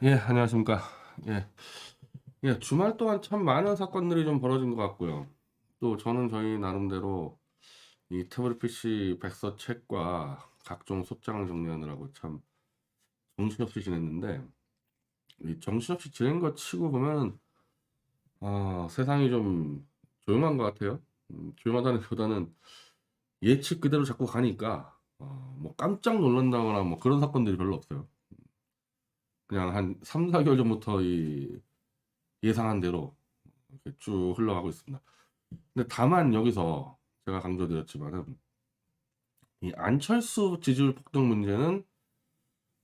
예, 안녕하십니까. 예, 예, 주말 동안 참 많은 사건들이 좀 벌어진 것 같고요. 또 저는 저희 나름대로 이 태블릿 PC 백서 책과 각종 소장을 정리하느라고 참 정신없이 지냈는데, 이 정신없이 지낸 것 치고 보면, 세상이 좀 조용한 것 같아요. 조용하다는 보다는 예측 그대로 자꾸 가니까, 뭐 깜짝 놀란다거나 뭐 그런 사건들이 별로 없어요. 그냥 한 3, 4개월 전부터 이 예상한 대로 이렇게 쭉 흘러가고 있습니다. 근데 다만 여기서 제가 강조드렸지만은 이 안철수 지지율 폭등 문제는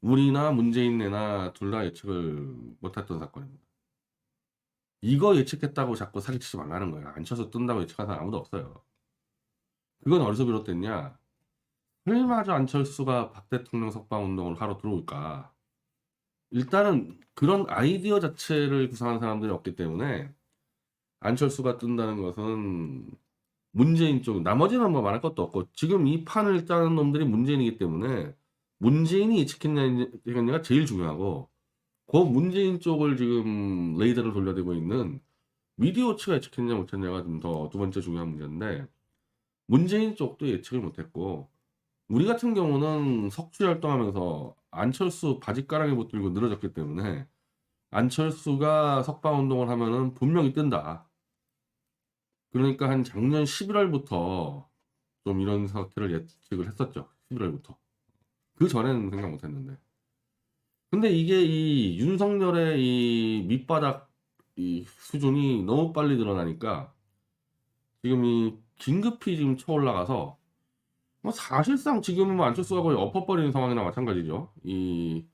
우리나 문재인네나 둘 다 예측을 못했던 사건입니다. 이거 예측했다고 자꾸 사기치지 말라는 거예요. 안철수 뜬다고 예측한 사람 아무도 없어요. 그건 어디서 비롯됐냐? 설마 저 안철수가 박 대통령 석방 운동을 하러 들어올까? 일단은 그런 아이디어 자체를 구상한 사람들이 없기 때문에 안철수가 뜬다는 것은 문재인 쪽, 나머지는 뭐 말할 것도 없고, 지금 이 판을 짜는 놈들이 문재인이기 때문에, 문재인이 예측했느냐가 제일 중요하고, 그 문재인 쪽을 지금 레이더를 돌려대고 있는 미디어워치가 예측했냐 못했냐가 좀 더 두 번째 중요한 문제인데, 문재인 쪽도 예측을 못했고, 우리 같은 경우는 석추 활동하면서 안철수 바지가랑이 붙들고 늘어졌기 때문에, 안철수가 석방 운동을 하면은 분명히 뜬다. 그러니까 한 작년 11월부터 좀 이런 사태를 예측을 했었죠. 11월부터. 그 전에는 생각 못 했는데. 근데 이게 이 윤석열의 이 밑바닥 이 수준이 너무 빨리 드러나니까 지금 이 긴급히 지금 쳐올라가서 뭐 사실상 지금은 뭐 안철수가 거의 엎어버리는 상황이나 마찬가지죠. 이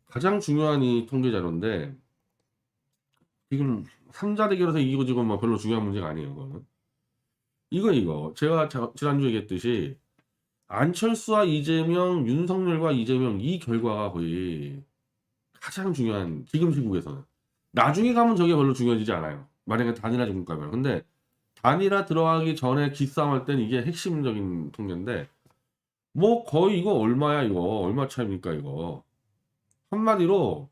가장 중요한 이 통계 자료인데 지금 삼자 대결에서 이기고 지금 뭐 별로 중요한 문제가 아니에요. 그거는. 이거 제가 지난주에 얘기했듯이 안철수와 이재명, 윤석열과 이재명 이 결과가 거의 가장 중요한 지금 시국에서는. 나중에 가면 저게 별로 중요해지지 않아요. 만약에 단일화 정국 가면. 근데 단일화 들어가기 전에 기싸움할 땐 이게 핵심적인 통계인데 뭐 거의 이거 얼마야 이거. 얼마 차입니까 이거. 한마디로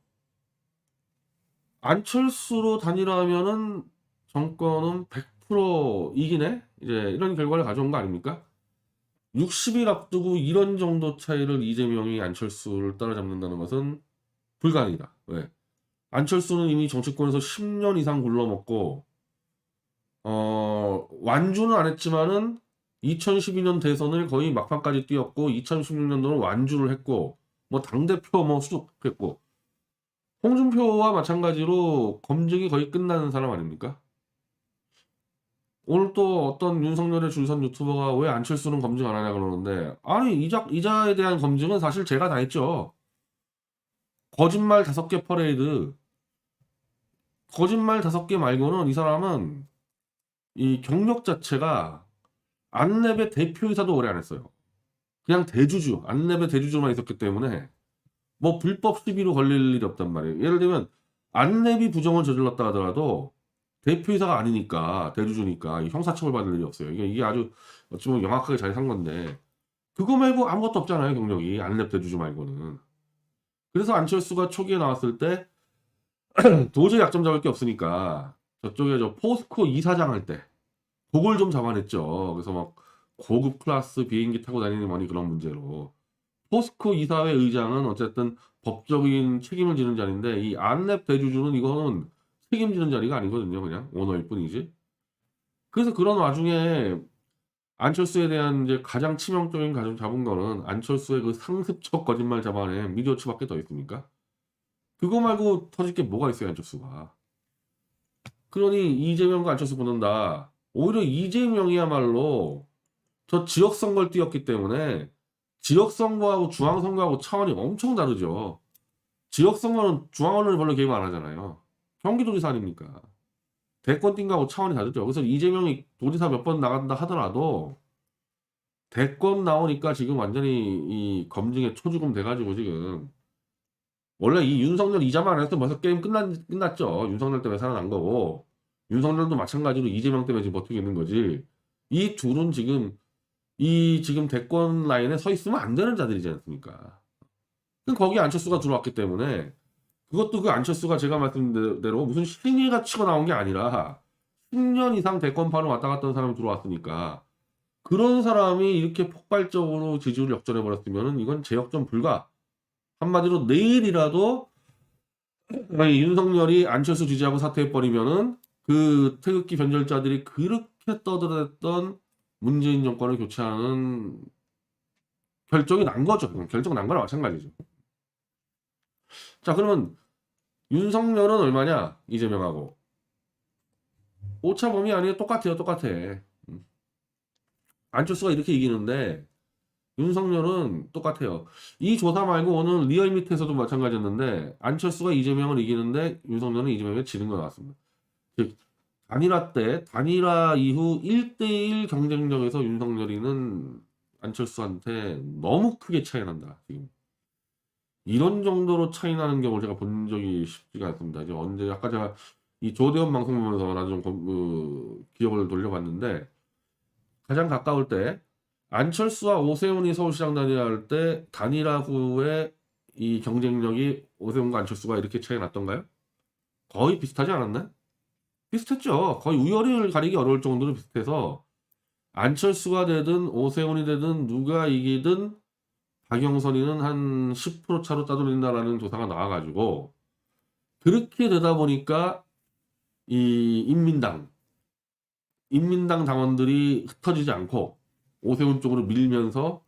안철수로 단일화하면은 정권은 100% 이기네? 이제 이런 결과를 가져온 거 아닙니까? 60일 앞두고 이런 정도 차이를 이재명이 안철수를 따라잡는다는 것은 불가능이다. 왜? 안철수는 이미 정치권에서 10년 이상 굴러먹고 완주는 안 했지만은 2012년 대선을 거의 막판까지 뛰었고 2016년도는 완주를 했고 뭐 당대표 뭐 수석했고 홍준표와 마찬가지로 검증이 거의 끝나는 사람 아닙니까? 오늘 또 어떤 윤석열의 줄선 유튜버가 왜 안철수는 검증 안 하냐 그러는데 아니 이자에 대한 검증은 사실 제가 다 했죠. 거짓말 5개 퍼레이드 거짓말 5개 말고는 이 사람은 이 경력 자체가 안랩의 대표이사도 오래 안 했어요. 그냥 대주주, 안랩의 대주주만 있었기 때문에 뭐 불법 시비로 걸릴 일이 없단 말이에요. 예를 들면 안랩이 부정을 저질렀다 하더라도 대표이사가 아니니까 대주주니까 형사처벌 받을 일이 없어요. 이게 아주 어찌 보면 명확하게 잘 산 건데 그거 말고 아무것도 없잖아요. 경력이 안랩 대주주 말고는. 그래서 안철수가 초기에 나왔을 때 도저히 약점 잡을 게 없으니까 저쪽에 저 포스코 이사장 할 때 그걸 좀 잡아냈죠. 그래서 막 고급 클래스 비행기 타고 다니는 뭐니 그런 문제로 포스코 이사회 의장은 어쨌든 법적인 책임을 지는 자리인데 이 안랩 대주주는 이거는 책임지는 자리가 아니거든요. 그냥 오너일 뿐이지. 그래서 그런 와중에 안철수에 대한 이제 가장 치명적인 가정 잡은 거는 안철수의 그 상습적 거짓말 잡아낸 미디어추밖에 더 있습니까? 그거 말고 터질 게 뭐가 있어요, 안철수가. 그러니 이재명과 안철수 붙는다. 오히려 이재명이야말로 저 지역선거를 뛰었기 때문에 지역선거하고 중앙선거하고 차원이 엄청 다르죠. 지역선거는 중앙언론이 별로 개입 안 하잖아요. 경기도지사 아닙니까? 대권 뛴 거하고 차원이 다르죠. 그래서 이재명이 도지사 몇 번 나간다 하더라도 대권 나오니까 지금 완전히 이 검증에 초주금 돼가지고 지금 원래 이 윤석열 이자만 안 했으면 벌써 게임 끝났죠. 윤석열 때문에 살아난 거고 윤석열도 마찬가지로 이재명 때문에 지금 버티고 있는 거지. 이 둘은 지금 대권 라인에 서 있으면 안 되는 자들이지 않습니까? 그럼 거기에 안철수가 들어왔기 때문에 그것도 그 안철수가 제가 말씀드린 대로 무슨 신의가 치고 나온 게 아니라 10년 이상 대권판을 왔다 갔다 한 사람이 들어왔으니까 그런 사람이 이렇게 폭발적으로 지지율을 역전해 버렸으면 이건 재역전 불가. 한마디로 내일이라도 윤석열이 안철수 지지하고 사퇴해버리면은 그 태극기 변절자들이 그렇게 떠들었던 문재인 정권을 교체하는 결정이 난 거죠. 결정 난 거랑 마찬가지죠. 자, 그러면 윤석열은 얼마냐? 이재명하고. 오차 범위 아니에요? 똑같아요. 똑같아. 안철수가 이렇게 이기는데 윤석열은 똑같아요. 이 조사 말고 오늘 리얼미터에서도 마찬가지였는데 안철수가 이재명을 이기는데 윤석열은 이재명을 지는 것 같습니다. 즉 단일화 때 단일화 이후 1대1 경쟁력에서 윤석열이는 안철수한테 너무 크게 차이 난다. 지금 이런 정도로 차이 나는 경우를 제가 본 적이 쉽지가 않습니다. 이제 언제 아까 제가 이 조대원 방송 보면서 나도 좀 기억을 돌려봤는데 가장 가까울 때 안철수와 오세훈이 서울시장 단일화할 때 단일화 후에 이 경쟁력이 오세훈과 안철수가 이렇게 차이 났던가요? 거의 비슷하지 않았나요? 비슷했죠. 거의 우열을 가리기 어려울 정도로 비슷해서 안철수가 되든 오세훈이 되든 누가 이기든 박영선이는 한 10% 차로 따돌린다라는 조사가 나와가지고 그렇게 되다 보니까 이 인민당 당원들이 흩어지지 않고 오세훈 쪽으로 밀면서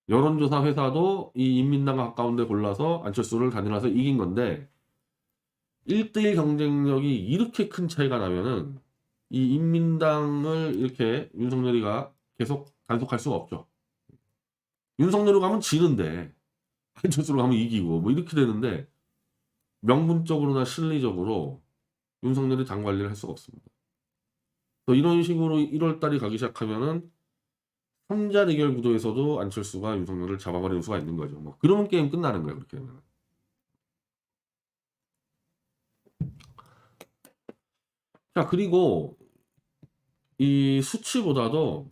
여론조사 회사도 이 인민당과 가까운 데 골라서 안철수를 단일화해서 이긴 건데 1대1 경쟁력이 이렇게 큰 차이가 나면은 이 인민당을 이렇게 윤석열이가 계속 단속할 수가 없죠. 윤석열로 가면 지는데 안철수로 가면 이기고 뭐 이렇게 되는데 명분적으로나 실리적으로 윤석열이 당 관리를 할 수가 없습니다. 또 이런 식으로 1월달이 가기 시작하면은 3자 대결 구도에서도 안철수가 윤석열을 잡아버리는 수가 있는 거죠. 뭐 그러면 게임 끝나는 거예요. 그렇게 되면. 자, 그리고 이 수치보다도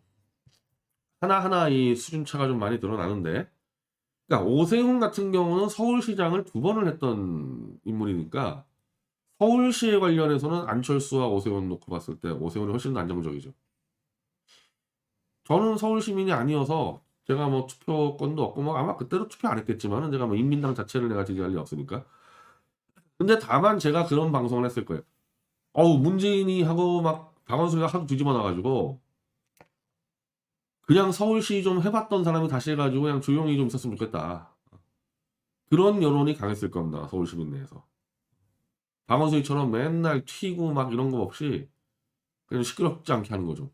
하나하나 이 수준차가 좀 많이 드러나는데 그러니까 오세훈 같은 경우는 서울시장을 2번을 했던 인물이니까 서울시에 관련해서는 안철수와 오세훈 놓고 봤을 때 오세훈이 훨씬 더 안정적이죠. 저는 서울 시민이 아니어서 제가 뭐 투표권도 없고 뭐 아마 그때로 투표 안 했겠지만은 제가 뭐 인민당 자체를 내가 지지할 리 없으니까. 근데 다만 제가 그런 방송을 했을 거예요. 문재인이 하고 막 박원순이가 하도 뒤집어 놔가지고 그냥 서울시 좀 해봤던 사람이 다시 해가지고 그냥 조용히 좀 있었으면 좋겠다. 그런 여론이 강했을 겁니다. 서울 시민 내에서. 박원순이처럼 맨날 튀고 막 이런 거 없이 그냥 시끄럽지 않게 하는 거죠.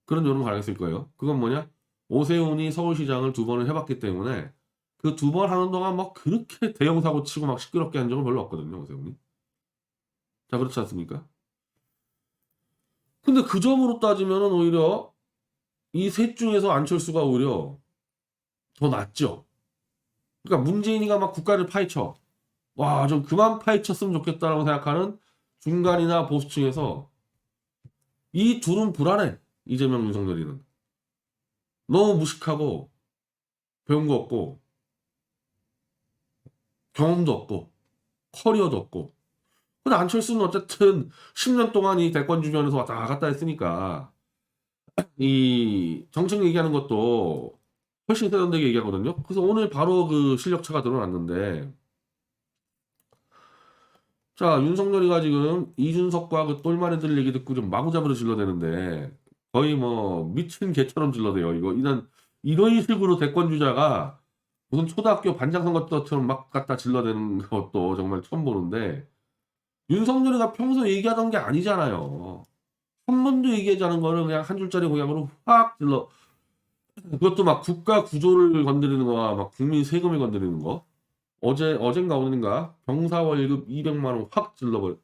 그런 여론 강했을 거예요. 그건 뭐냐? 오세훈이 서울시장을 2번을 해봤기 때문에 그 2번 하는 동안 막 그렇게 대형 사고 치고 막 시끄럽게 한 적은 별로 없거든요. 오세훈이. 자, 그렇지 않습니까? 근데 그 점으로 따지면은 오히려 이 셋 중에서 안철수가 오히려 더 낫죠. 그러니까 문재인이가 막 국가를 파헤쳐. 와, 좀 그만 파헤쳤으면 좋겠다라고 생각하는 중간이나 보수층에서 이 둘은 불안해. 이재명, 윤석열이는. 너무 무식하고 배운 거 없고 경험도 없고 커리어도 없고. 근데 안철수는 어쨌든 10년 동안 이 대권 주변에서 왔다 갔다 했으니까 이 정책 얘기하는 것도 훨씬 세련되게 얘기하거든요. 그래서 오늘 바로 그 실력차가 드러났는데 자, 윤석열이가 지금 이준석과 그 똘마니들 얘기 듣고 좀 마구잡이로 질러대는데 거의 뭐 미친 개처럼 질러대요. 이런 식으로 대권 주자가 무슨 초등학교 반장 선거처럼 막 갖다 질러대는 것도 정말 처음 보는데 윤석열이가 평소 얘기하던 게 아니잖아요. 한 번도 얘기하지 않은 거를 그냥 한 줄짜리 공약으로 확 질러. 그것도 막 국가 구조를 건드리는 거와 막 국민 세금을 건드리는 거. 어젠가 오늘인가 병사 월급 200만 원 확 질러버려.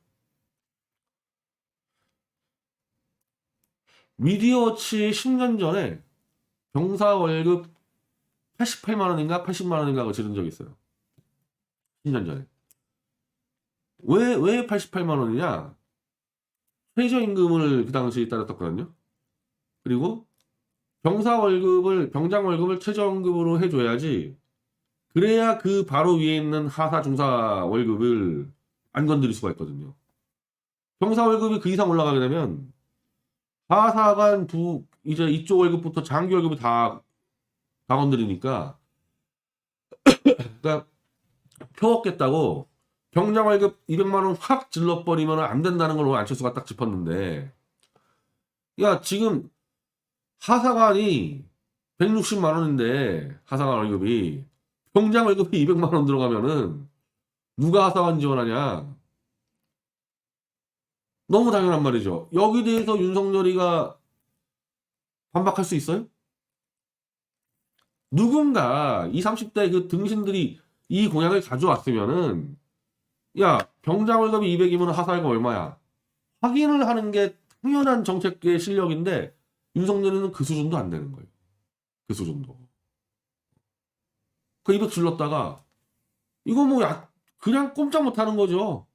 미디어워치 10년 전에 병사 월급 88만 원인가 80만 원인가 그 지른 적이 있어요. 10년 전에. 왜 88만 원이냐? 최저임금을 그 당시 따랐었거든요. 그리고 병장 월급을 최저임금으로 해줘야지 그래야 그 바로 위에 있는 하사 중사 월급을 안 건드릴 수가 있거든요. 병사 월급이 그 이상 올라가게 되면 하사관 이제 이쪽 월급부터 장교 월급이 다 건드리니까, 그러니까 표 얻겠다고 병장 월급 200만 원 확 질러버리면 안 된다는 걸 오늘 안철수가 딱 짚었는데, 야 지금 하사관이 160만 원인데 하사관 월급이, 병장 월급이 200만 원 들어가면은 누가 하사관 지원하냐? 너무 당연한 말이죠. 여기 대해서 윤석열이가 반박할 수 있어요? 누군가 20, 30대 그 등신들이 이 공약을 가져왔으면은, 야 병장 월급이 200이면 하사관 얼마야? 확인을 하는 게 당연한 정책의 실력인데 윤석열이는 그 수준도 안 되는 거예요. 그 수준도. 그 200 질렀다가 이거 뭐 그냥 꼼짝 못 하는 거죠.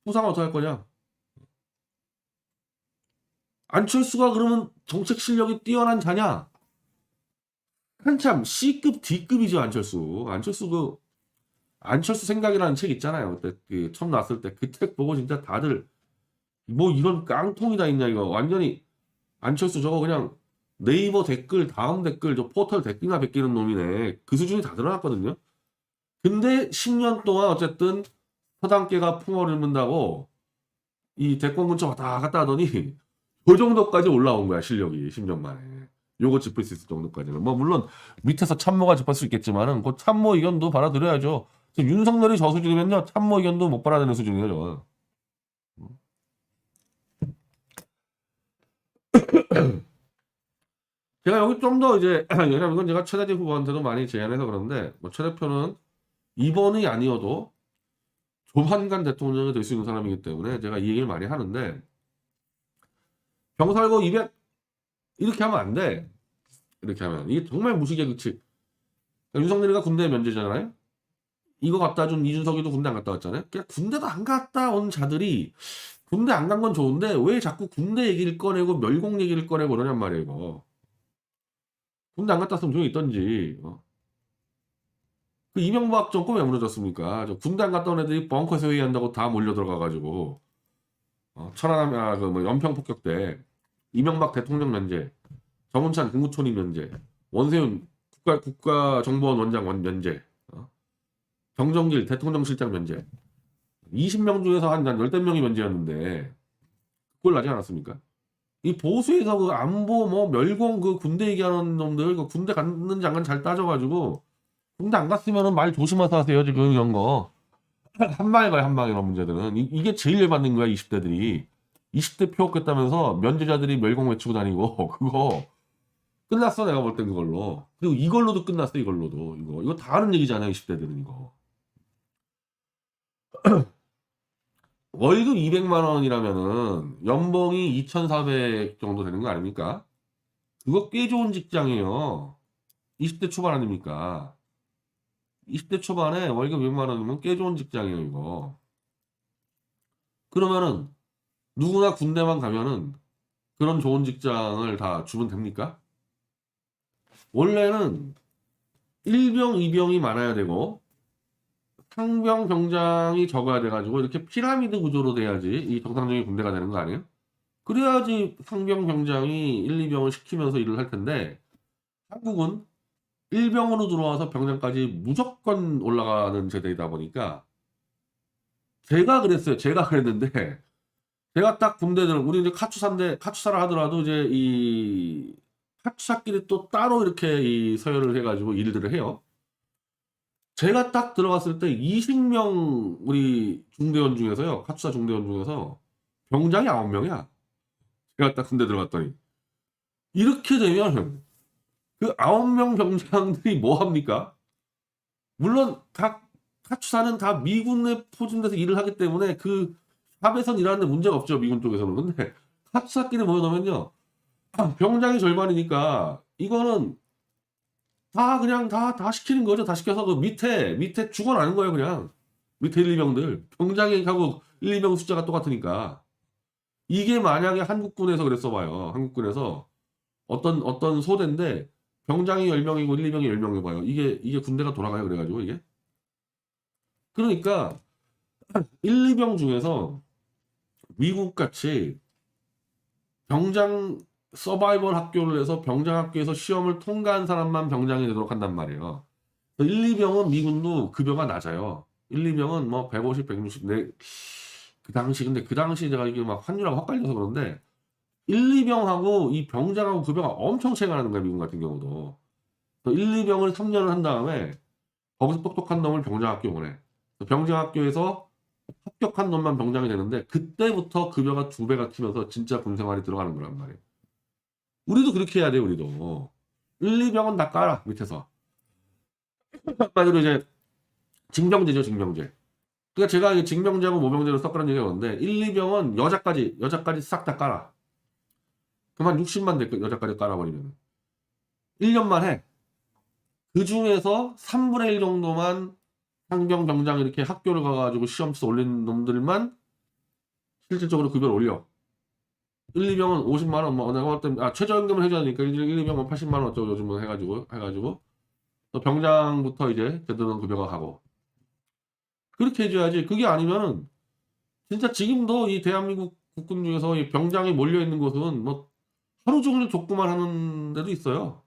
부상 어떻게 할 거냐? 안철수가 그러면 정책 실력이 뛰어난 자냐? 한참 C급, D급이죠, 안철수. 안철수 생각이라는 책 있잖아요. 그때 그 처음 나왔을 때 그 책 보고 진짜 다들 뭐 이런 깡통이 다 있냐 이거. 완전히 안철수 저거 그냥 네이버 댓글, 다음 댓글, 저 포털 댓글이나 베끼는 놈이네. 그 수준이 다 드러났거든요. 근데 10년 동안 어쨌든 서당계가 풍어를 문다고 이 대권 근처 왔다 갔다 하더니 그 정도까지 올라온 거야, 실력이 10년 만에. 요거 짚을 수 있을 정도까지는. 뭐 물론 밑에서 참모가 짚을 수 있겠지만은 그 참모 의견도 받아들여야죠. 지금 윤석열이 저 수준이면요 참모 의견도 못 받아내는 수준이에요, 저건. 제가 여기 좀 더 이제 왜냐면 이건 제가 최대진 후보한테도 많이 제안해서 그런데, 뭐 최 대표는 이번이 아니어도 조만간 대통령이 될 수 있는 사람이기 때문에 제가 이 얘기를 많이 하는데, 병살고 200 이렇게 하면 안 돼. 이렇게 하면 이게 정말 무식의 규칙. 윤석열이가 군대 면제잖아요. 이거 갖다 준 이준석이도 군대 안 갔다 왔잖아요. 그냥 군대도 안 갔다 온 자들이 군대 안 간 건 좋은데 왜 자꾸 군대 얘기를 꺼내고 멸공 얘기를 꺼내고 그러냔 말이에요. 이거. 군대 안 갔다 왔으면 조용히 있던지. 그 이명박 정권 왜 무너졌습니까? 저 군대 안 갔다 온 애들이 벙커에서 회의한다고 다 몰려 들어가가지고 천안함 그뭐 연평 폭격 때 이명박 대통령 면제, 정운찬 국무총리 면제, 원세훈 국가정보원 원장 면제, 정정길 대통령실장 면제. 20명 중에서 한 10명이 면제였는데 그걸 나지 않았습니까? 이 보수에서 그 안보 뭐 멸공 그 군대 얘기하는 놈들 그 군대 갔는지 안 갔는지 잘 따져가지고 군대 안 갔으면은 말 조심해서 하세요 지금 이런 거. 한 방에 가요, 한 방에 이런 문제들은. 이게 제일 열받는 거야 20대들이. 20대 표 얻겠다면서 면제자들이 멸공 외치고 다니고 그거 끝났어 내가 볼 땐 그걸로. 그리고 이걸로도 끝났어 이걸로도. 이거 다 하는 얘기잖아요 20대들은 이거. 월급 200만 원이라면은 연봉이 2,400 정도 되는 거 아닙니까? 그거 꽤 좋은 직장이에요. 20대 초반 아닙니까? 20대 초반에 월급 200만 원이면 꽤 좋은 직장이에요 이거. 그러면은 누구나 군대만 가면은 그런 좋은 직장을 다 주면 됩니까? 원래는 1병, 2병이 많아야 되고 상병, 병장이 적어야 돼가지고 이렇게 피라미드 구조로 돼야지 이 정상적인 군대가 되는 거 아니에요? 그래야지 상병, 병장이 1, 2병을 시키면서 일을 할 텐데 한국은 1병으로 들어와서 병장까지 무조건 올라가는 제도이다 보니까 제가 그랬어요. 제가 그랬는데 제가 딱 군대들 우리 이제 카투사를 하더라도 이제 이 카투사끼리 또 따로 이렇게 이 서열을 해가지고 일들을 해요. 제가 딱 들어갔을 때 20명 우리 중대원 중에서요. 카투사 중대원 중에서 병장이 9명이야. 제가 딱 군대 들어갔더니 이렇게 되면 그 9명 병장들이 뭐 합니까? 물론 각 카투사는 다 미군에 포진돼서 일을 하기 때문에 그 탑에선 일하는데 문제가 없죠. 미군 쪽에서는. 근데 카투사끼리 모여놓으면요. 병장이 절반이니까 이거는 다 그냥 다 시키는 거죠. 다 시켜서 그 밑에 죽어나는 거예요. 그냥 밑에 1, 2병들 병장하고 1, 2병 숫자가 똑같으니까. 이게 만약에 한국군에서 그랬어 봐요. 한국군에서 어떤 소대인데 병장이 10명이고 1, 2병이 10명이 봐요. 이게 군대가 돌아가요. 그래가지고 이게. 그러니까 1, 2병 중에서 미국같이 병장 서바이벌 학교를 해서 병장 학교에서 시험을 통과한 사람만 병장이 되도록 한단 말이에요. 1, 2병은 미군도 급여가 낮아요. 1, 2병은 뭐 150, 160, 그 당시, 근데 그 당시 제가 이게 막 환율하고 헷갈려서 그런데 1, 2병하고 이 병장하고 급여가 엄청 차이가 나는 거야, 미군 같은 경우도. 1, 2병을 3년을 한 다음에 거기서 똑똑한 놈을 병장학교 보내. 병장학교에서 합격한 놈만 병장이 되는데 그때부터 급여가 2배가 튀면서 진짜 군생활이 들어가는 거란 말이에요. 우리도 그렇게 해야 돼, 우리도. 1, 2병은 다 깔아, 밑에서. 한마디로 이제 징병제죠, 징병제. 그러니까 제가 이게 징병제하고 모병제로 섞으라는 얘기가 오는데 1, 2병은 여자까지 싹 다 깔아. 그만 60만 대 여자까지 깔아버리면 1년만 해. 그 중에서 3분의 1 정도만 상병 병장 이렇게 학교를 가가지고 시험 쳐서 올린 놈들만 실질적으로 급여를 올려. 1, 2병은 50만 원, 뭐 내가 봤을 때 최저임금을 해줘야 되니까 1, 2병은 80만 원 어쩌고 요즘은 해가지고 또 병장부터 이제 제대로 급여가 가고 그렇게 해줘야지. 그게 아니면은 진짜 지금도 이 대한민국 국군 중에서 이 병장이 몰려 있는 곳은 뭐 하루 종일 족구만 하는 데도 있어요.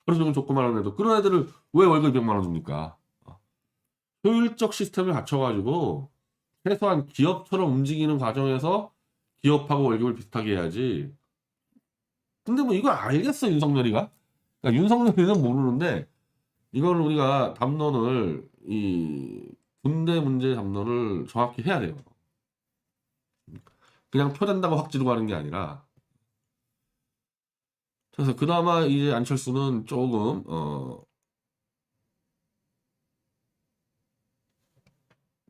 하루 종일 족구만 하는 데도. 그런 애들을 왜 월급 200만 원 줍니까? 효율적 시스템을 갖춰가지고 최소한 기업처럼 움직이는 과정에서 기업하고 월급을 비슷하게 해야지. 근데 뭐 이걸 알겠어, 윤석열이가? 그러니까 윤석열이는 모르는데 이걸 우리가 담론을 이 군대 문제 담론을 정확히 해야 돼요. 그냥 표된다고 확 지르고 하는 게 아니라. 그래서 그나마 이제 안철수는 조금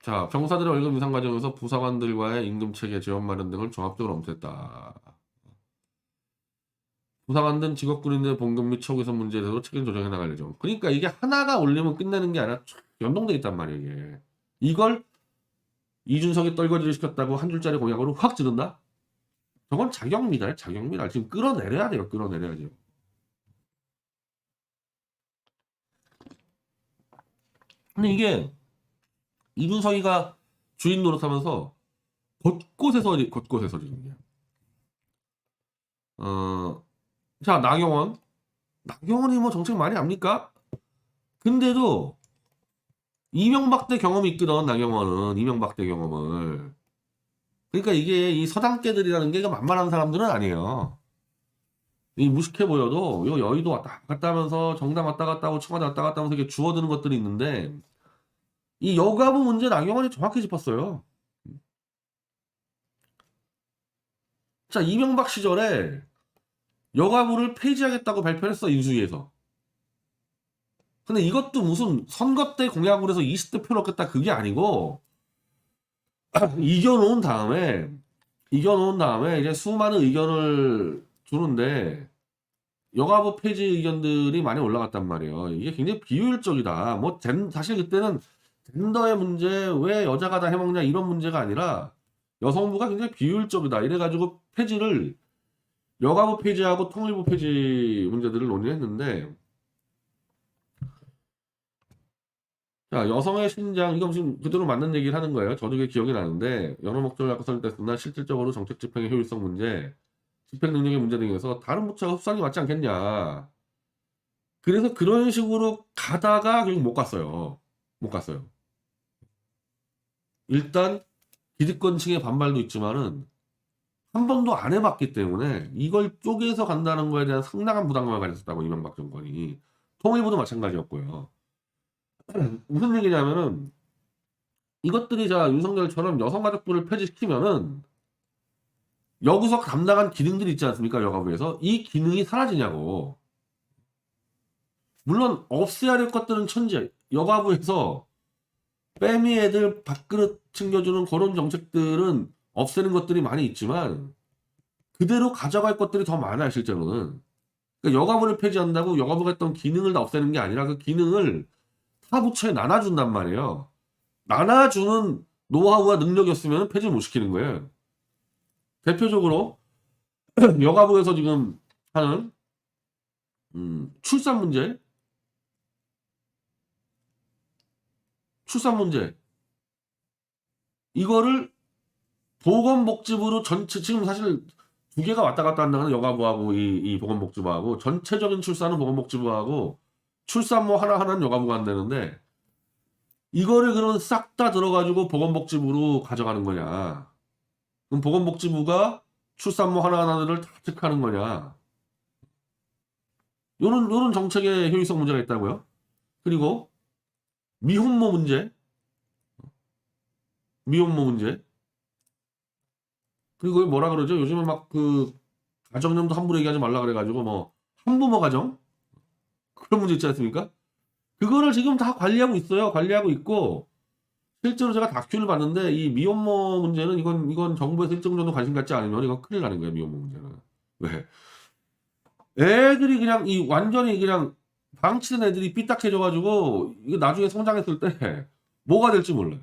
자, 병사들의 월급 인상 과정에서 부사관들과의 임금 체계 지원 마련 등을 종합적으로 검토했다. 부사관 등 직업군인들의 봉급 및 처우 개선 문제에 대해서 책임 조정해 나갈 예정. 그러니까 이게 하나가 올리면 끝내는 게 아니라 쫙 연동돼 있단 말이에요, 이게. 이걸 이준석이 떨거지를 시켰다고 한 줄짜리 공약으로 확 지른다? 저건 자격미달, 자격미달. 지금 끌어내려야 돼요, 끌어내려야죠. 근데 이게 이준석이가 주인 노릇하면서 곳곳에서 지금 자, 나경원이 뭐 정책 많이 압니까? 근데도 이명박 때 경험이 있거든. 나경원은 이명박 때 경험을. 그러니까 이게 이 서당계들이라는 게 만만한 사람들은 아니에요. 이 무식해 보여도 요 여의도 왔다 갔다 하면서 정당 왔다 갔다 하고 청와대 왔다 갔다 하면서 이게 주워드는 것들이 있는데 이 여가부 문제 나경원이 정확히 짚었어요. 자, 이명박 시절에 여가부를 폐지하겠다고 발표했어, 인수위에서. 근데 이것도 무슨 선거 때 공약으로 해서 20대 표 넣겠다 그게 아니고 이겨놓은 다음에 이제 수많은 의견을 주는데 여가부 폐지 의견들이 많이 올라갔단 말이에요. 이게 굉장히 비효율적이다. 뭐 사실 그때는 젠더의 문제 왜 여자가 다 해먹냐 이런 문제가 아니라 여성부가 굉장히 비효율적이다. 이래가지고 폐지를 여가부 폐지하고 통일부 폐지 문제들을 논의했는데 자, 여성의 신장, 이건 지금 그대로 맞는 얘기를 하는 거예요. 저도 이게 기억이 나는데, 여러 목적을 갖고 설립됐으나 실질적으로 정책 집행의 효율성 문제, 집행 능력의 문제 등에서 다른 부처가 흡수하는 게 맞지 않겠냐. 그래서 그런 식으로 가다가 결국 못 갔어요. 못 갔어요. 일단, 기득권층의 반발도 있지만은, 한 번도 안 해봤기 때문에, 이걸 쪼개서 간다는 거에 대한 상당한 부담감을 가졌었다고, 이명박 정권이. 통일부도 마찬가지였고요. 무슨 얘기냐면은 이것들이 자 윤석열처럼 여성가족부를 폐지시키면은 여기서 담당한 기능들이 있지 않습니까? 여가부에서 이 기능이 사라지냐고. 물론 없애야 될 것들은 천재. 여가부에서 빼미 애들 밥그릇 챙겨주는 그런 정책들은 없애는 것들이 많이 있지만 그대로 가져갈 것들이 더 많아요, 실제로는. 그러니까 여가부를 폐지한다고 여가부가 했던 기능을 다 없애는 게 아니라 그 기능을 타 부처에 나눠준단 말이에요. 나눠주는 노하우와 능력이었으면 폐지를 못 시키는 거예요. 대표적으로 여가부에서 지금 하는 출산 문제, 출산 문제 이거를 보건복지부로 전체 지금 사실 두 개가 왔다 갔다 한다는 여가부하고 이 보건복지부하고 전체적인 출산은 보건복지부하고 출산모 하나하나는 여가부가 한다는데 이거를 그러면 싹 다 들어가지고 보건복지부로 가져가는 거냐? 그럼 보건복지부가 출산모 하나하나를 다 체크하는 거냐? 요런 정책의 효율성 문제가 있다고요. 그리고 미혼모 문제, 미혼모 문제. 그리고 뭐라 그러죠? 요즘에 막 그 가정령도 함부로 얘기하지 말라 그래가지고 뭐 한부모 가정 그런 문제 있지 않습니까? 그거를 지금 다 관리하고 있어요. 관리하고 있고 실제로 제가 다큐를 봤는데 이 미혼모 문제는 이건 정부에서 일정 정도 관심 갖지 않으면 이건 큰일 나는 거예요. 미혼모 문제는. 왜? 애들이 그냥 이 완전히 그냥 방치된 애들이 삐딱해져가지고 이거 나중에 성장했을 때 뭐가 될지 몰라요.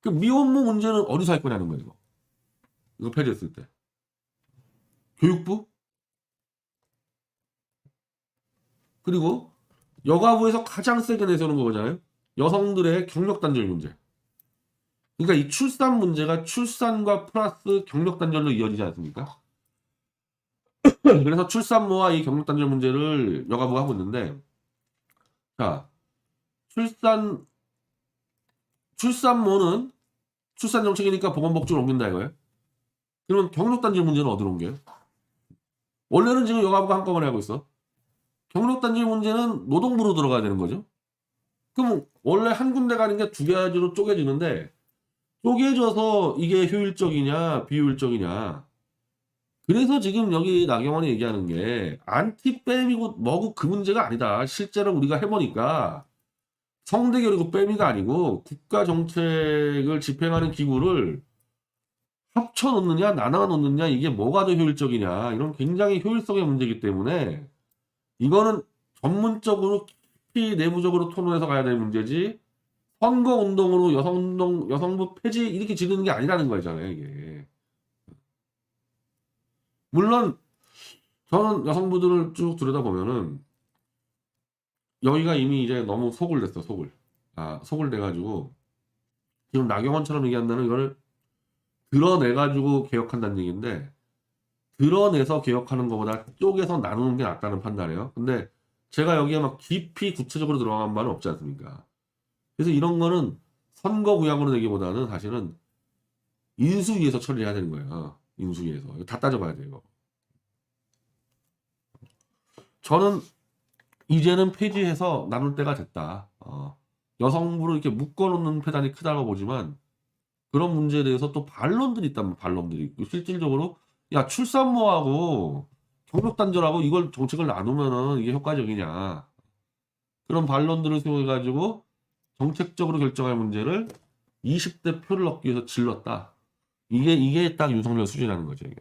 그 미혼모 문제는 어디서 할 거냐는 거예요. 이거 폐지했을 때. 교육부? 그리고 여가부에서 가장 세게 내세우는 거 뭐잖아요? 여성들의 경력 단절 문제. 그러니까 이 출산 문제가 출산과 플러스 경력 단절로 이어지지 않습니까? 그래서 출산모와 이 경력 단절 문제를 여가부가 하고 있는데, 자, 출산모는 출산 정책이니까 보건복지로 옮긴다 이거예요. 그러면 경력 단절 문제는 어디로 옮겨요? 원래는 지금 여가부가 한꺼번에 하고 있어. 경력 단절 문제는 노동부로 들어가야 되는 거죠. 그럼 원래 한 군데 가는 게 두 가지로 쪼개지는데 쪼개져서 이게 효율적이냐 비효율적이냐. 그래서 지금 여기 나경원이 얘기하는 게 안티빼미고 뭐고 그 문제가 아니다. 실제로 우리가 해보니까 성대결이고 빼미가 아니고 국가 정책을 집행하는 기구를 합쳐 놓느냐 나눠 놓느냐 이게 뭐가 더 효율적이냐 이런 굉장히 효율성의 문제이기 때문에 이거는 전문적으로 깊이 내부적으로 토론해서 가야 될 문제지 선거 운동으로 여성부 폐지 이렇게 지르는 게 아니라는 거잖아요 이게. 물론 저는 여성부들을 쭉 들여다보면은 여기가 이미 이제 너무 속을 냈어 속을. 속을 내가지고 지금 나경원처럼 얘기한다는 이걸 드러내가지고 개혁한다는 얘기인데 드러내서 개혁하는 것보다 쪼개서 나누는 게 낫다는 판단이에요. 근데 제가 여기에 막 깊이 구체적으로 들어간 바는 없지 않습니까? 그래서 이런 거는 선거 구약으로 내기보다는 사실은 인수위에서 처리해야 되는 거예요. 인수위에서. 이거 다 따져봐야 돼요. 저는 이제는 폐지해서 나눌 때가 됐다. 여성부를 이렇게 묶어놓는 패단이 크다고 보지만 그런 문제에 대해서 또 반론들이 있다면 반론들이 실질적으로 야 출산모하고 경력단절하고 이걸 정책을 나누면은 이게 효과적이냐 그런 반론들을 세워가지고 정책적으로 결정할 문제를 20대 표를 얻기 위해서 질렀다. 이게 딱 윤석열 수준이라는 거죠 이게.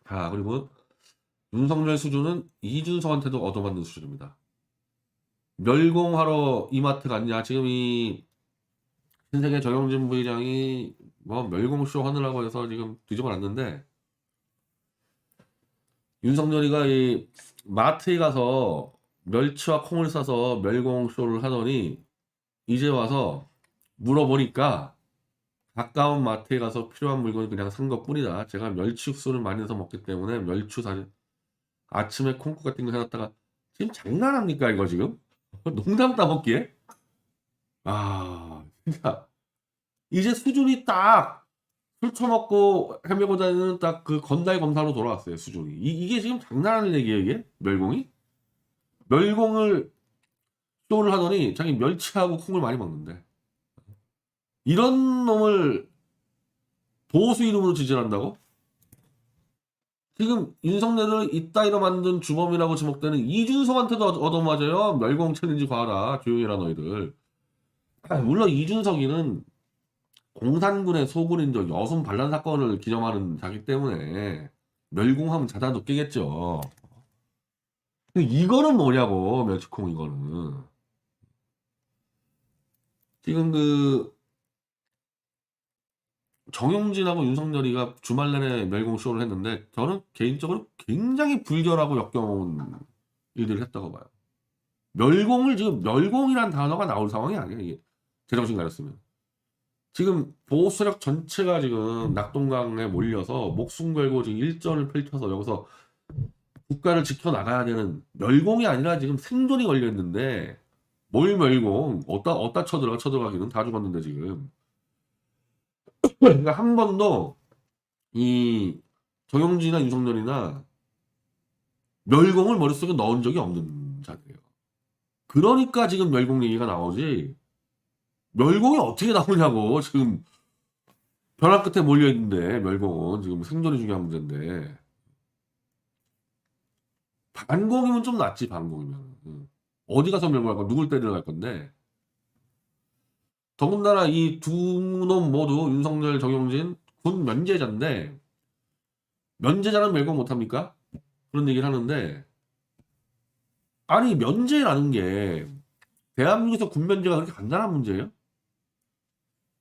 자 그리고 윤석열 수준은 이준석한테도 얻어맞는 수준입니다. 멸공하러 이마트 갔냐 지금 이 신세계 정영진 부회장이 뭐 멸공쇼 하느라고 해서 지금 뒤집어 놨는데 윤석열이가 이 마트에 가서 멸치와 콩을 사서 멸공쇼를 하더니 이제 와서 물어보니까 가까운 마트에 가서 필요한 물건을 그냥 산 것뿐이다. 제가 멸치 육수를 많이 해서 먹기 때문에 멸치 사 아침에 콩국 같은 거 해놨다가 지금 장난합니까 이거 지금? 농담 따먹기에? 진짜 이제 수준이 딱 술 처먹고 헤매고 다니는 딱 그 건달 검사로 돌아왔어요 수준이. 이게 지금 장난하는 얘기예요 이게? 멸공이? 멸공을 쇼를 하더니 자기 멸치하고 콩을 많이 먹는데 이런 놈을 보수 이름으로 지지한다고? 지금 윤석열을 이따위로 만든 주범이라고 지목되는 이준석한테도 얻어맞아요. 멸공 챌린지 과하라 조용해라 너희들. 물론 이준석이는 공산군의 소굴인 저 여순 반란 사건을 기념하는 자기 때문에 멸공하면 자다도 깨겠죠. 근데 이거는 뭐냐고 멸치콩 이거는. 지금 그 정용진하고 윤석열이가 주말 내내 멸공 쇼를 했는데 저는 개인적으로 굉장히 불결하고 역겨운 일들을 했다고 봐요. 멸공을 지금 멸공이란 단어가 나올 상황이 아니에요. 이게 제정신 가렸으면. 지금 보수력 전체가 지금 낙동강에 몰려서 목숨 걸고 지금 일전을 펼쳐서 여기서 국가를 지켜나가야 되는 멸공이 아니라 지금 생존이 걸려 있는데 뭘 멸공? 어디다 쳐들어가기는 다 죽었는데 지금. 그러니까 한 번도 이 정용진이나 윤석열이나 멸공을 머릿속에 넣은 적이 없는 자들이에요. 그러니까 지금 멸공 얘기가 나오지. 멸공이 어떻게 나오냐고. 지금 벼랑 끝에 몰려있는데 멸공은 지금 생존이 중요한 문제인데. 반공이면 좀 낫지. 반공이면. 어디 가서 멸공할 건 누굴 때리러 갈 건데. 더군다나 이 두 놈 모두 윤석열, 정용진 군 면제자인데 면제자는 멸공 못합니까? 그런 얘기를 하는데 아니 면제라는 게 대한민국에서 군 면제가 그렇게 간단한 문제예요?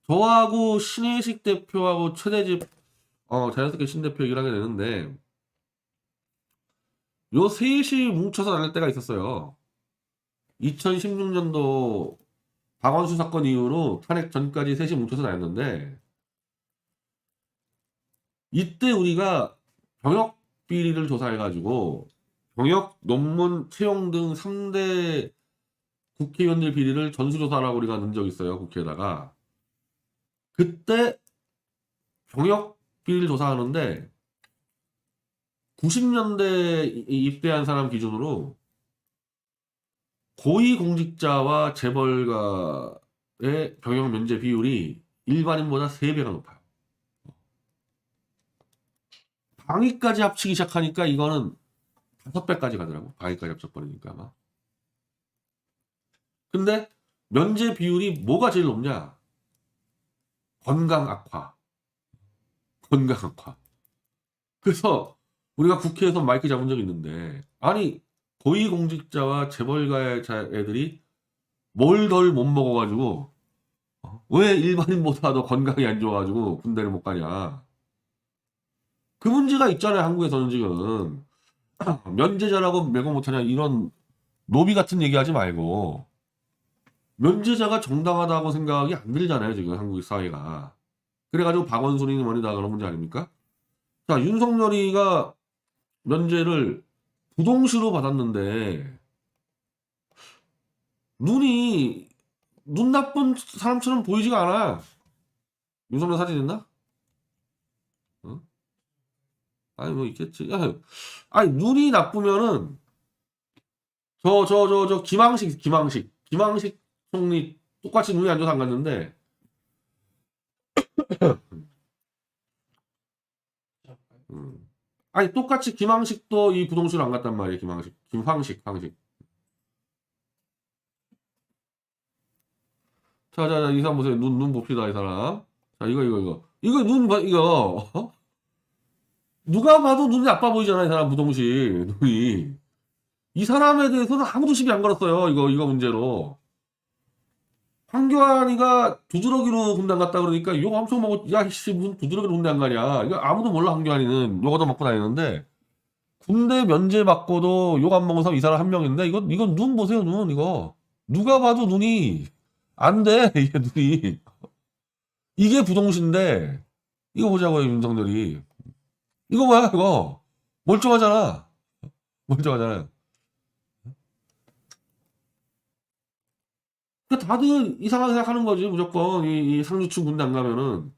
저하고 신혜식 대표하고 최대집 자연스럽게 신 대표 얘기를 하게 되는데 요 셋이 뭉쳐서 다닐 때가 있었어요. 2016년도 박원순 사건 이후로 탄핵 전까지 셋이 뭉쳐서 다녔는데 이때 우리가 병역 비리를 조사해가지고 병역 논문 채용 등 3대 국회의원들 비리를 전수조사라고 우리가 넣은 적이 있어요. 국회에다가. 그때 병역 비리를 조사하는데 90년대 입대한 사람 기준으로 고위공직자와 재벌가의 병역 면제 비율이 일반인보다 3배가 높아요. 방위까지 합치기 시작하니까 이거는 5배까지 가더라고. 방위까지 합쳐버리니까 아마. 근데 면제 비율이 뭐가 제일 높냐? 건강 악화. 건강 악화. 그래서 우리가 국회에서 마이크 잡은 적이 있는데 아니 고위공직자와 재벌가의 애들이 뭘 덜 못 먹어가지고 왜 일반인보다 더 건강이 안 좋아가지고 군대를 못 가냐. 그 문제가 있잖아요. 한국에서는 지금. 면제자라고 멸공 못하냐 이런 노비 같은 얘기하지 말고 면제자가 정당하다고 생각이 안 들잖아요. 지금 한국 사회가. 그래가지고 박원순이 뭐니다 그런 문제 아닙니까? 자, 윤석열이가 면제를 부동시로 받았는데 눈 나쁜 사람처럼 보이지가 않아. 윤석열 사진 있나? 어? 아니 뭐 있겠지. 야, 아니 눈이 나쁘면은 김항식 총리 똑같이 눈이 안 좋아서 안 갔는데 아니 똑같이 김항식도 이 부동시로 안 갔단 말이에요. 김황식. 자, 이 사람 보세요. 눈 봅시다, 이 사람. 자, 이거 눈 봐, 이거. 누가 봐도 눈이 나빠 보이잖아, 이 사람 부동시 눈이. 이 사람에 대해서는 아무도 시비 안 걸었어요. 이거 문제로. 황교안이가 두드러기로 군대 안 갔다 그러니까 욕 엄청 먹고, 야, 씨, 무슨 두드러기로 군대 안 가냐. 이거 아무도 몰라, 황교안이는. 욕 얻어먹고 다니는데. 군대 면제 받고도 욕 안 먹은 사람 이 사람 한 명인데, 이거 눈 보세요, 눈, 이거. 누가 봐도 눈이. 안 돼, 이게 눈이. 이게 부동시인데, 이거 보자고요, 윤석열이. 이거 뭐야, 이거. 멀쩡하잖아. 멀쩡하잖아요. 그러니까 다들 이상하게 생각하는 거지, 무조건. 이 상류층 군대 안 가면은.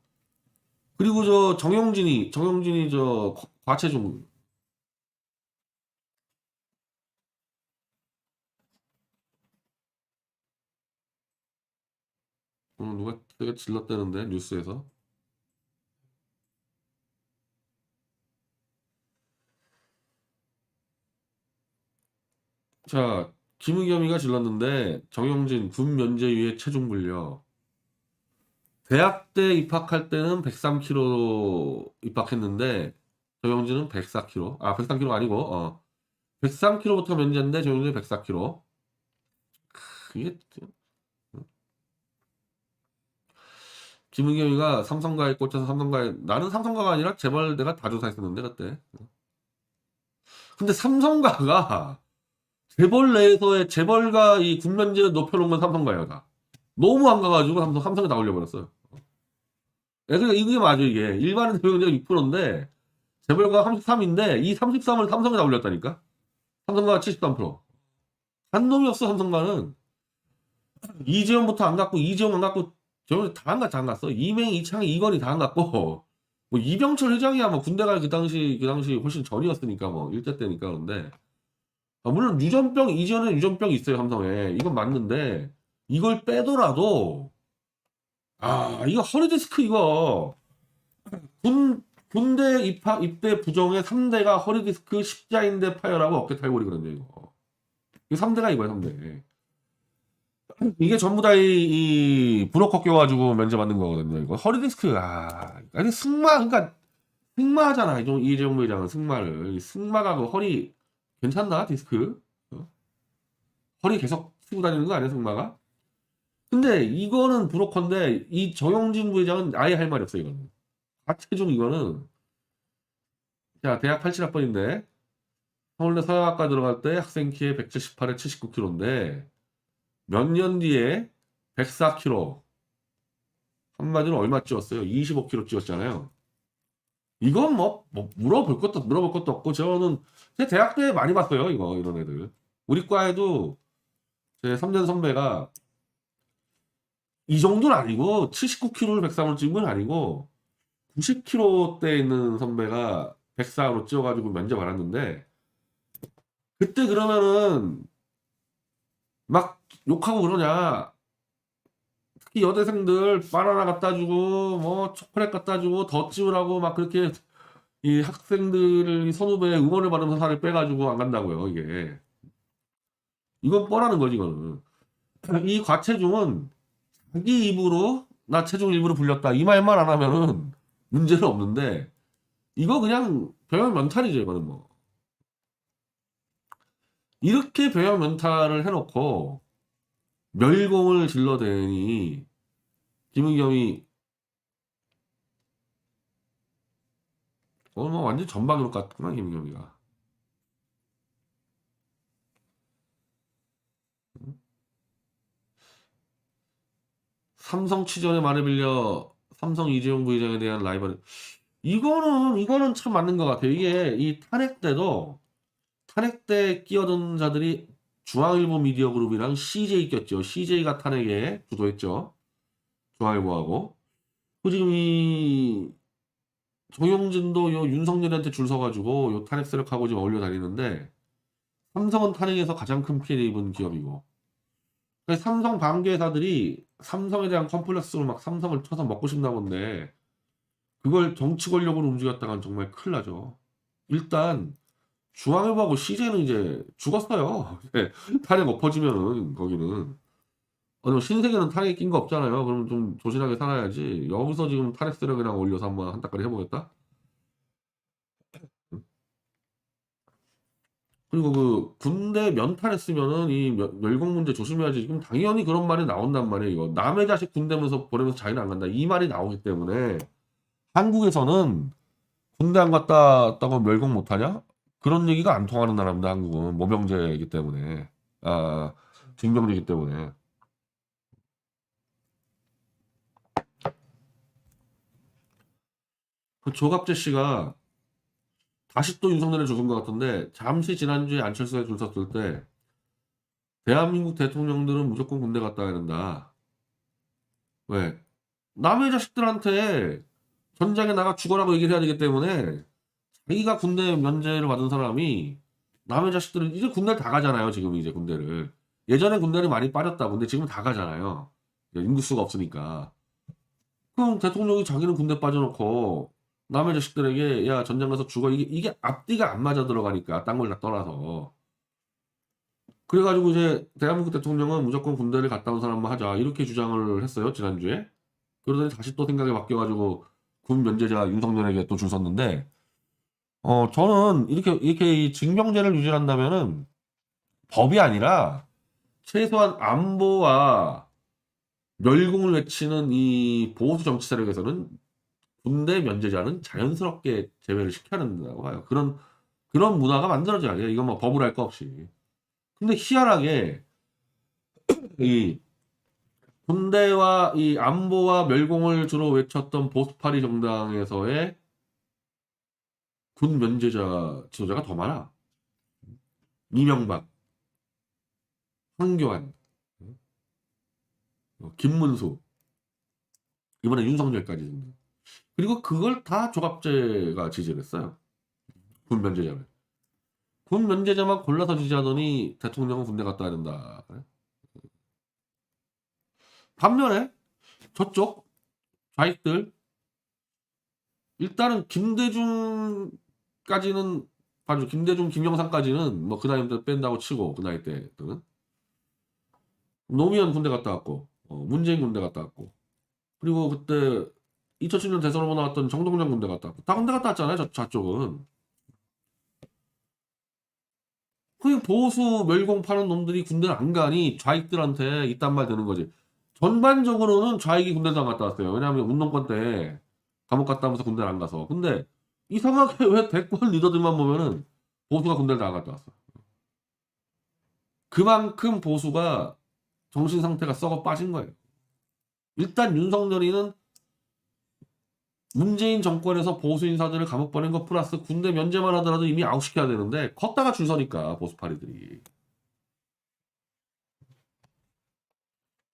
그리고 저 정용진이 저 과체중. 누가 되게 질렀다는데, 뉴스에서. 자, 김의겸이가 질렀는데, 정용진 군 면제위에 체중 불려. 대학 때 입학할 때는 103kg로 입학했는데, 정용진은 104kg. 아, 103kg 아니고, 103kg부터 면제인데, 정용진이 104kg. 그게, 김은겸이가 삼성가에 꽂혀서 나는 삼성가가 아니라 재벌 내가 다 조사했었는데 그때. 근데 삼성가가 재벌 내에서의 재벌가 이 군면제를 높여놓은 건 삼성가야 다. 너무 안 가가지고 삼성에 다 올려버렸어요. 그러니까 이게 맞아 이게 일반인 대표자가 6%인데 재벌가 33인데 이 33을 삼성에 다 올렸다니까. 삼성가가 73%. 한 놈이 없어 삼성가는. 이재용부터 안 갔고 이재용 안 갔고 저는 다안 갔어. 이맹 이창희 이건희 다 안 갔고 뭐 이병철 회장이야 뭐 군대가 그 당시 훨씬 전이었으니까 뭐 일제 때니까 그런데 물론 유전병 이전에 유전병이 있어요 삼성에 이건 맞는데 이걸 빼더라도 이거 허리디스크 이거 군대 입대 부정의 3대가 허리디스크 십자인대 파열하고 어깨 탈골이거든요 이거. 이 3대가 이거야 3대. 이게 전부 다 이 브로커 껴가지고 면제받는 거거든요. 이거 허리디스크 아니 그러니까 승마하잖아. 이재용 부회장은 승마를 승마가 그 허리 괜찮나 디스크? 허리 계속 쓰고 다니는 거 아니야 승마가? 근데 이거는 브로커인데 이 정용진 부회장은 아예 할 말이 없어 이거는. 하체중 이거는 자 대학 87학번인데 서울대 서양학과 들어갈 때 학생 키에 178에 79kg인데 몇 년 뒤에 104kg. 한마디로 얼마 찌웠어요? 25kg 찌웠잖아요. 이건 물어볼 것도 없고 저는 제 대학 때 많이 봤어요 이거 이런 애들. 우리 과에도 제 3년 선배가 이 정도는 아니고 79kg를 103으로 찌운 건 아니고 90kg대 있는 선배가 104로 찌워가지고 면접 받았는데 그때 그러면은 막 욕하고 그러냐. 특히 여대생들 바나나 갖다 주고 뭐 초콜릿 갖다 주고 더 찌우라고 막 그렇게 이 학생들 선후배의 응원을 받으면서 살을 빼가지고 안 간다고요 이게. 이건 뻔하는 거지 이거는. 이 과체중은 자기 입으로 나 체중 일부러 불렸다 이 말만 안 하면은 문제는 없는데 이거 그냥 병역 면탈이죠 이거는 뭐. 이렇게 병역 면탈을 해놓고 멸공을 질러대니 김은겸이 뭐 완전 전방위로 깠구나 김은겸이가. 삼성 취전에 말을 빌려 삼성 이재용 부회장에 대한 라이벌 이거는 참 맞는 것 같아요. 이게 이 탄핵 때 끼어든 자들이 중앙일보 미디어 그룹이랑 CJ 꼈죠. CJ가 탄핵에 주도했죠. 중앙일보하고. 그 지금 이 정용진도 요 윤석열한테 줄 서가지고 요 탄핵 세력하고 지금 어울려 다니는데 삼성은 탄핵에서 가장 큰 피해를 입은 기업이고. 그래서 삼성 반개사들이 삼성에 대한 컴플렉스로 막 삼성을 쳐서 먹고 싶나 본데 그걸 정치 권력으로 움직였다간 정말 큰일 나죠. 일단 중앙일보하고 CJ는 이제 죽었어요. 탄핵 엎어지면은 거기는 신세계는 탄핵에 낀 거 없잖아요. 그럼 좀 조신하게 살아야지. 여기서 지금 탄핵 세력이랑 올려서 한번 한따까리 해보겠다. 그리고 그 군대 면탈했으면은 이 멸공 문제 조심해야지. 지금 당연히 그런 말이 나온단 말이에요. 이거 남의 자식 군대면서 보내면서 자기는 안 간다. 이 말이 나오기 때문에 한국에서는 군대 안 갔다 왔다고 멸공 못하냐? 그런 얘기가 안 통하는 나라입니다. 한국은 모병제이기 때문에 징병제이기 때문에. 그 조갑재 씨가 다시 또 윤석열을 죽은 것 같은데 잠시 지난주에 안철수에 줄 섰을 때 대한민국 대통령들은 무조건 군대 갔다 와야 된다. 왜? 남의 자식들한테 전장에 나가 죽어라고 얘기를 해야 되기 때문에 자기가 군대 면제를 받은 사람이 남의 자식들은 이제 군대를 다 가잖아요. 지금 이제 군대를. 예전에 군대를 많이 빠졌다. 근데 지금 다 가잖아요. 인구수가 없으니까. 그럼 대통령이 자기는 군대 빠져놓고 남의 자식들에게 야 전장 가서 죽어 이게 앞뒤가 안 맞아 들어가니까 딴 걸 다 떠나서 그래가지고 이제 대한민국 대통령은 무조건 군대를 갔다 온 사람만 하자 이렇게 주장을 했어요 지난주에. 그러더니 다시 또 생각이 바뀌어가지고 군 면제자 윤석열에게 또 줄 섰는데 저는 이렇게 이 징병제를 유지한다면은 법이 아니라 최소한 안보와 멸공을 외치는 이 보수 정치 세력에서는 군대 면제자는 자연스럽게 제외를 시켜야 된다고 봐요. 그런 문화가 만들어져야 돼요. 이건 뭐 법을 할 거 없이. 근데 희한하게 이 군대와 이 안보와 멸공을 주로 외쳤던 보수파리 정당에서의 군 면제자 지도자가 더 많아. 이명박, 황교안, 김문수, 이번에 윤석열까지. 그리고 그걸 다 조갑제가 지지를 했어요. 군 면제자를. 군 면제자만 골라서 지지하더니 대통령은 군대 갔다 와야 된다. 반면에 저쪽 좌익들 일단은 김대중까지는 아주 김대중, 김영삼까지는 뭐 그 나이 때 뺀다고 치고 그 나이 때는 노무현 군대 갔다 왔고 문재인 군대 갔다 왔고 그리고 그때 2007년 대선 후보 나왔던 정동영 군대 갔다 왔고 다 군대 갔다 왔잖아요. 저쪽은. 그 보수 멸공 파는 놈들이 군대를 안 가니 좌익들한테 이딴 말 되는 거지. 전반적으로는 좌익이 군대를 안 갔다 왔어요. 왜냐하면 운동권 때 감옥 갔다 오면서 군대를 안 가서. 근데 이상하게 왜 대권 리더들만 보면은 보수가 군대를 다 안 갔다 왔어. 그만큼 보수가 정신 상태가 썩어 빠진 거예요. 일단 윤석열이는 문재인 정권에서 보수 인사들을 감옥 보낸 것 플러스 군대 면제만 하더라도 이미 아웃시켜야 되는데 걷다가 줄 서니까 보수파리들이.